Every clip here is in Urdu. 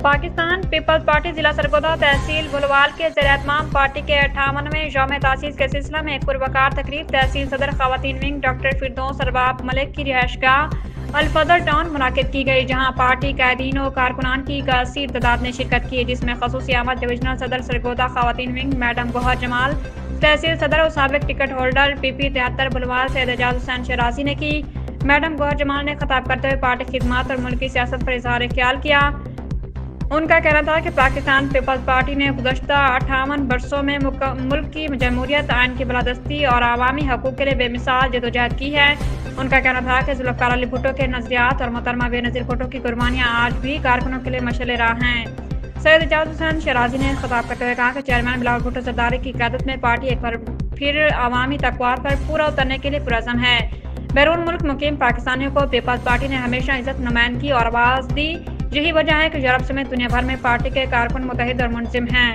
پاکستان پیپلز پارٹی ضلع سرگودا تحصیل بلوال کے زیر اہتمام پارٹی کے 58ویں یوم تاسیس کے سلسلہ میں ایک پروقار تقریب تحصیل صدر خواتین ونگ ڈاکٹر فردوس ارباب ملک کی رہائش گاہ الفضل ٹاؤن منعقد کی گئی، جہاں پارٹی قائدین و کارکنان کی کثیر تعداد نے شرکت کی، جس میں خصوصی آمد ڈویژنل صدر سرگودا خواتین ونگ میڈم گوہر جمال، تحصیل صدر و سابق ٹکٹ ہولڈر پی پی 73 بلوال سید اعجاز حسین شیرازی نے کی۔ میڈم گوہر جمال نے خطاب کرتے ہوئے پارٹی خدمات اور ملکی سیاست پر اظہار خیال کیا۔ ان کا کہنا تھا کہ پاکستان پیپلز پارٹی نے گزشتہ 58 برسوں میں ملک کی جمہوریت، آئین کی بالادستی اور عوامی حقوق کے لیے بے مثال جدوجہد کی ہے۔ ان کا کہنا تھا کہ ذوالفقار علی بھٹو کے نظریات اور محترمہ بے نظیر بھٹو کی قربانیاں آج بھی کارکنوں کے لیے مشعل راہ ہیں۔ سید اعجاز حسین شیرازی نے خطاب کرتے ہوئے کہا کہ چیئرمین بلاول بھٹو زرداری کی قیادت میں پارٹی ایک بار پھر عوامی تقویٰ پر پورا اترنے کے لیے پرعزم ہے۔ بیرون ملک مقیم پاکستانیوں کو پیپلز پارٹی نے ہمیشہ عزت نمائندگی اور آواز دی، یہی وجہ ہے کہ یورپ سمیت دنیا بھر میں پارٹی کے کارکن متحد اور منظم ہیں۔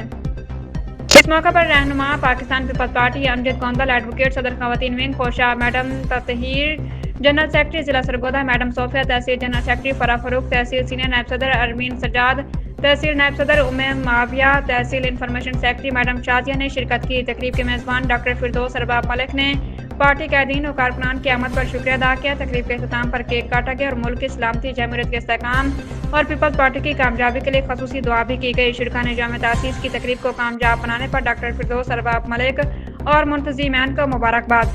اس موقع پر رہنما پاکستان پیپلز پارٹی امجد گوندل، ایڈوکیٹ صدر خواتین ونگ کوشا میڈم تطہیر، جنرل سیکرٹری ضلع سرگودا میڈم صوفیہ، تحصیل جنرل سیکرٹری فرح فاروق، تحصیل سینئر نائب صدر ارمین سجاد، تحصیل نائب صدر معاویہ، تحصیل انفارمیشن سیکرٹری میڈم شازیہ نے شرکت کی۔ تقریب کے میزبان ڈاکٹر فردوس ارباب ملک نے پارٹی قائدین و کارکنان کی آمد پر شکریہ ادا کیا۔ تقریب کے اختتام پر کیک کاٹا گیا اور ملک کی سلامتی، جمہوریت کے استحکام اور پیپلز پارٹی کی کامیابی کے لیے خصوصی دعا بھی کی گئی۔ شرکاء نے یوم تاسیس کی تقریب کو کامیاب بنانے پر ڈاکٹر فردوس ارباب ملک اور منتظمین کو مبارکباد دی۔